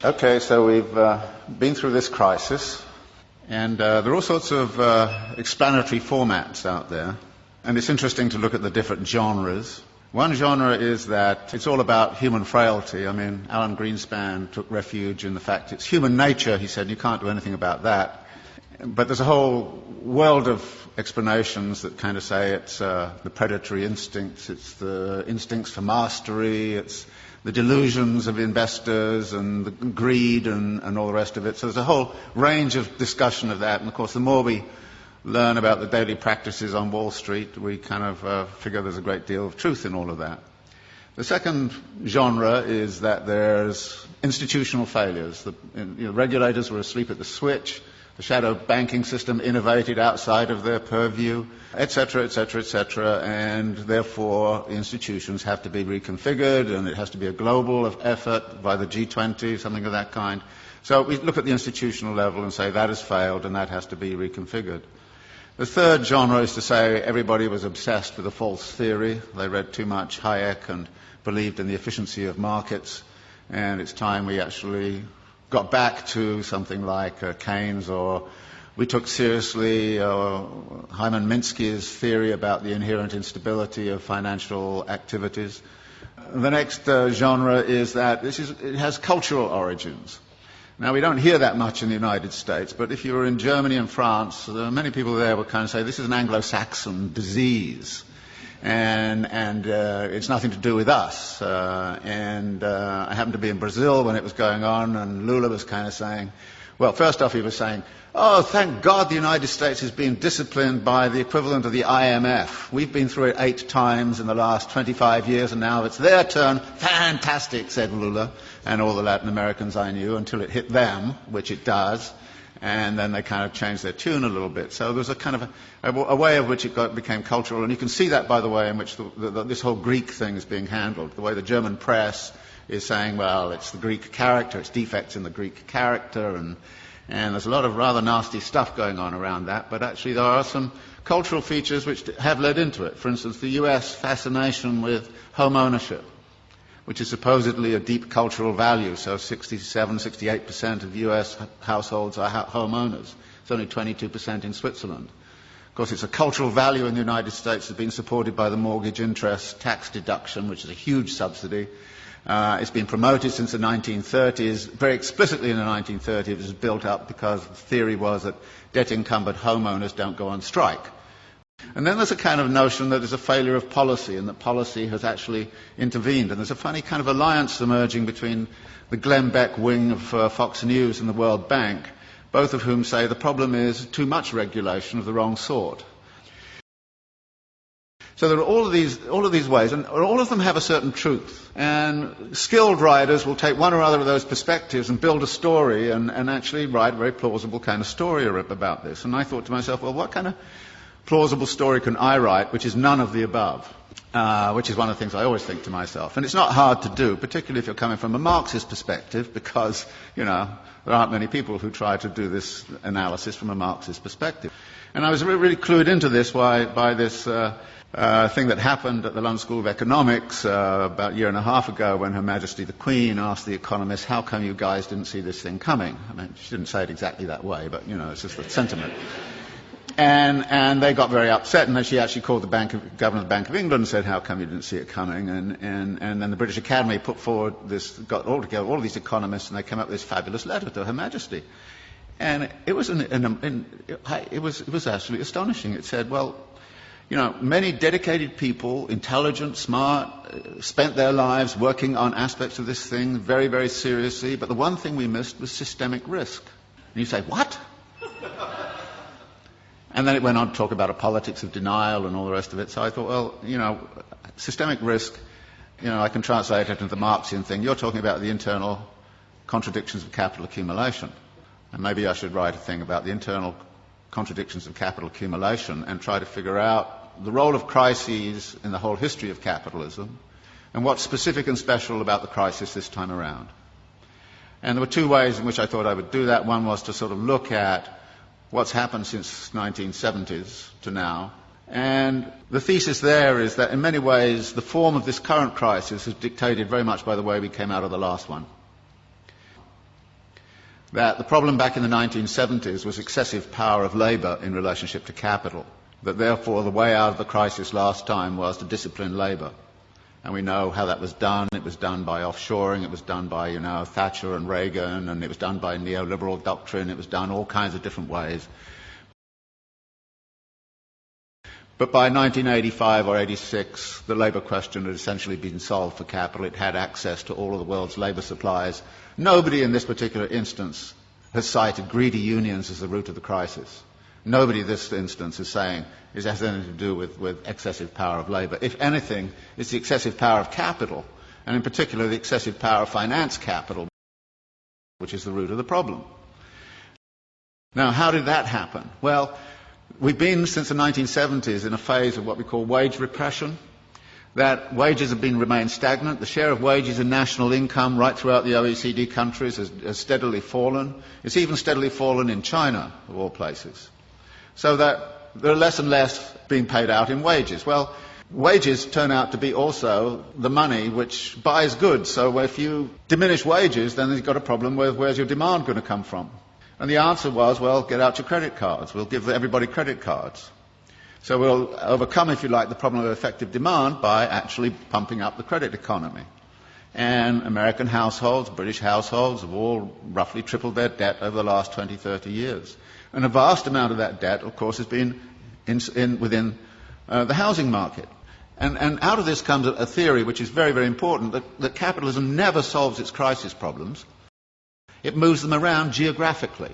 Okay, so we've been through this crisis, and there are all sorts of explanatory formats out there, and it's interesting to look at the different genres. One genre is that it's all about human frailty. I mean, Alan Greenspan took refuge in the fact it's human nature, he said, you can't do anything about that. But there's a whole world of explanations that kind of say it's the predatory instincts, it's the instincts for mastery, it's the delusions of investors and the greed and all the rest of it. So there's a whole range of discussion of that. And of course, the more we learn about the daily practices on Wall Street, we kind of figure there's a great deal of truth in all of that. The second genre is that there's institutional failures. The regulators were asleep at the switch. The shadow banking system innovated outside of their purview, etc., etc., etc., and therefore the institutions have to be reconfigured, and it has to be a global effort by the G20, something of that kind. So we look at the institutional level and say that has failed and that has to be reconfigured. The third genre is to say everybody was obsessed with a false theory. They read too much Hayek and believed in the efficiency of markets, and it's time we actually got back to something like Keynes, or we took seriously Hyman Minsky's theory about the inherent instability of financial activities. The next genre is that it has cultural origins. Now, we don't hear that much in the United States, but if you were in Germany and France, many people there would kind of say this is an Anglo-Saxon disease. And it's nothing to do with us. I happened to be in Brazil when it was going on, and Lula was kind of saying, well, first off he was saying, oh, thank God the United States is being disciplined by the equivalent of the IMF. We've been through it 8 times in the last 25 years, and now it's their turn. Fantastic, said Lula, and all the Latin Americans I knew, until it hit them, which it does. And then they kind of changed their tune a little bit. So there was a kind of a way of which it became cultural. And you can see that, by the way, in which this whole Greek thing is being handled. The way the German press is saying, well, it's the Greek character, it's defects in the Greek character, and there's a lot of rather nasty stuff going on around that. But actually there are some cultural features which have led into it. For instance, the US fascination with home ownership, which is supposedly a deep cultural value. So 68% of US households are homeowners. It's only 22% in Switzerland. Of course, it's a cultural value in the United States. It's been supported by the mortgage interest tax deduction, which is a huge subsidy. It's been promoted since the 1930s. Very explicitly in the 1930s, it was built up because the theory was that debt-encumbered homeowners don't go on strike. And then there's a kind of notion that there's a failure of policy, and that policy has actually intervened. And there's a funny kind of alliance emerging between the Glenn Beck wing of Fox News and the World Bank, both of whom say the problem is too much regulation of the wrong sort. So there are all of these ways, and all of them have a certain truth. And skilled writers will take one or other of those perspectives and build a story and actually write a very plausible kind of story about this. And I thought to myself, well, what kind of plausible story can I write which is none of the above? Which is one of the things I always think to myself. And it's not hard to do, particularly if you're coming from a Marxist perspective, because, there aren't many people who try to do this analysis from a Marxist perspective. And I was really clued into this by this thing that happened at the London School of Economics about a year and a half ago, when Her Majesty the Queen asked the economists, how come you guys didn't see this thing coming? I mean, she didn't say it exactly that way, but, it's just the sentiment. And they got very upset, and then she actually called the Governor of the Bank of England and said, how come you didn't see it coming? And then the British Academy put forward got all together all of these economists, and they came up with this fabulous letter to Her Majesty. And it was it was actually astonishing. It said, well, many dedicated people, intelligent, smart, spent their lives working on aspects of this thing very, very seriously, but the one thing we missed was systemic risk. And you say, what? And then it went on to talk about a politics of denial and all the rest of it. So I thought, well, systemic risk, I can translate it into the Marxian thing. You're talking about the internal contradictions of capital accumulation. And maybe I should write a thing about the internal contradictions of capital accumulation and try to figure out the role of crises in the whole history of capitalism and what's specific and special about the crisis this time around. And there were 2 ways in which I thought I would do that. One was to sort of look at what's happened since 1970s to now. And the thesis there is that in many ways the form of this current crisis is dictated very much by the way we came out of the last one. that the problem back in the 1970s was excessive power of labour in relationship to capital, that therefore the way out of the crisis last time was to discipline labour. And we know how that was done. It was done by offshoring, it was done by, Thatcher and Reagan, and it was done by neoliberal doctrine, it was done all kinds of different ways. But by 1985 or 86, the labour question had essentially been solved for capital. It had access to all of the world's labour supplies. Nobody in this particular instance has cited greedy unions as the root of the crisis. Nobody in this instance is saying it has anything to do with excessive power of labour. If anything, it's the excessive power of capital, and in particular the excessive power of finance capital, which is the root of the problem. Now, how did that happen? Well, we've been, since the 1970s, in a phase of what we call wage repression, that wages have remained stagnant. The share of wages in national income right throughout the OECD countries has steadily fallen. It's even steadily fallen in China, of all places. So that there are less and less being paid out in wages. Well, wages turn out to be also the money which buys goods. So if you diminish wages, then you've got a problem with where's your demand going to come from? And the answer was, well, get out your credit cards. We'll give everybody credit cards. So we'll overcome, if you like, the problem of effective demand by actually pumping up the credit economy. And American households, British households have all roughly tripled their debt over the last 20, 30 years. And a vast amount of that debt, of course, has been within the housing market. And out of this comes a theory which is very, very important, that capitalism never solves its crisis problems. It moves them around geographically.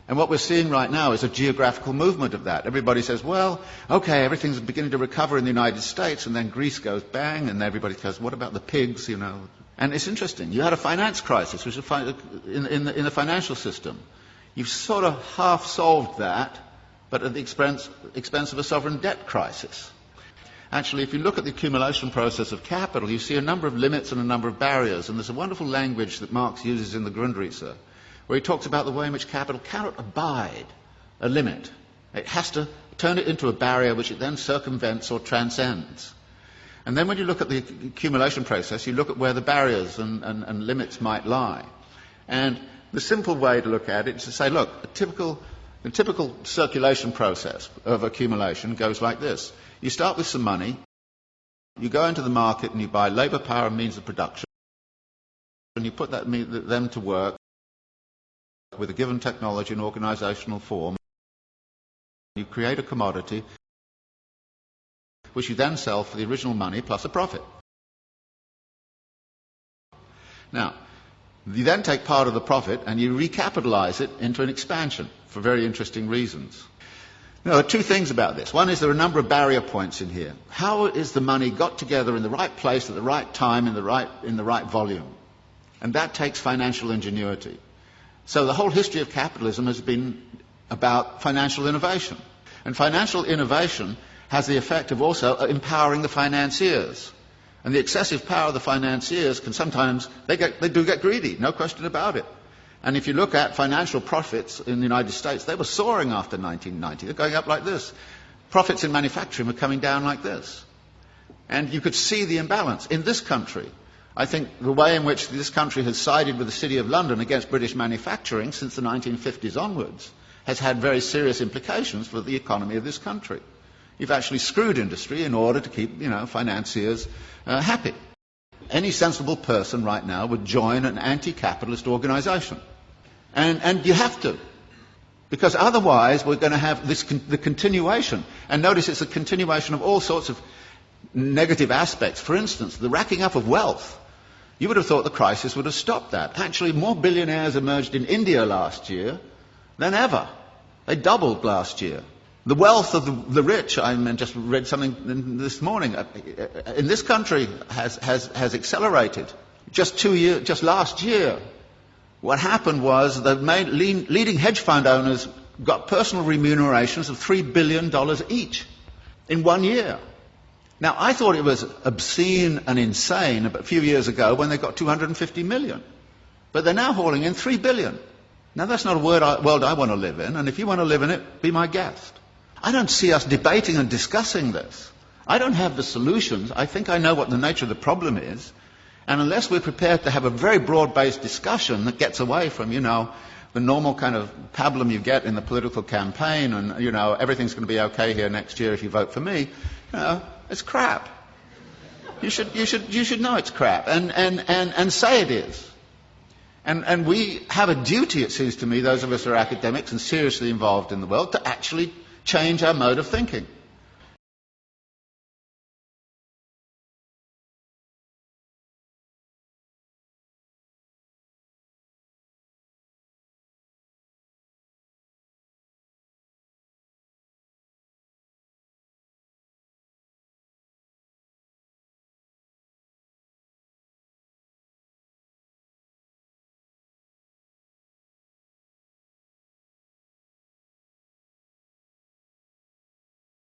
And what we're seeing right now is a geographical movement of that. Everybody says, well, okay, everything's beginning to recover in the United States, and then Greece goes bang, and everybody goes, what about the pigs, And it's interesting. You had a finance crisis which in the financial system. You've sort of half solved that, but at the expense of a sovereign debt crisis. Actually, if you look at the accumulation process of capital, you see a number of limits and a number of barriers. And there's a wonderful language that Marx uses in the Grundrisse, where he talks about the way in which capital cannot abide a limit. It has to turn it into a barrier which it then circumvents or transcends. And then when you look at the accumulation process, you look at where the barriers and limits might lie. And the simple way to look at it is to say, look, the typical circulation process of accumulation goes like this. You start with some money, you go into the market and you buy labour, power and means of production, and you put them to work with a given technology and organisational form. You create a commodity which you then sell for the original money plus a profit. Now, you then take part of the profit and you recapitalise it into an expansion for very interesting reasons. Now, there are two things about this. One is there are a number of barrier points in here. How is the money got together in the right place at the right time in the right volume? And that takes financial ingenuity. So the whole history of capitalism has been about financial innovation. And financial innovation has the effect of also empowering the financiers. And the excessive power of the financiers can sometimes, they do get greedy, no question about it. And if you look at financial profits in the United States, they were soaring after 1990. They're going up like this. Profits in manufacturing were coming down like this. And you could see the imbalance. In this country, I think the way in which this country has sided with the City of London against British manufacturing since the 1950s onwards has had very serious implications for the economy of this country. You've actually screwed industry in order to keep, financiers happy. Any sensible person right now would join an anti-capitalist organisation. And you have to. Because otherwise we're going to have the continuation. And notice it's a continuation of all sorts of negative aspects. For instance, the racking up of wealth. You would have thought the crisis would have stopped that. Actually, more billionaires emerged in India last year than ever. They doubled last year. The wealth of the rich, I just read something this morning, in this country has accelerated. Just last year, what happened was the leading hedge fund owners got personal remunerations of $3 billion each in 1 year. Now, I thought it was obscene and insane a few years ago when they got 250 million. But they're now hauling in 3 billion. Now, that's not a world I want to live in, and if you want to live in it, be my guest. I don't see us debating and discussing this. I don't have the solutions. I think I know what the nature of the problem is. And unless we're prepared to have a very broad-based discussion that gets away from, the normal kind of pablum you get in the political campaign, and, you know, everything's going to be okay here next year if you vote for me, you know, it's crap. You should know it's crap, and say it is. And we have a duty, it seems to me, those of us who are academics and seriously involved in the world, to actually change our mode of thinking.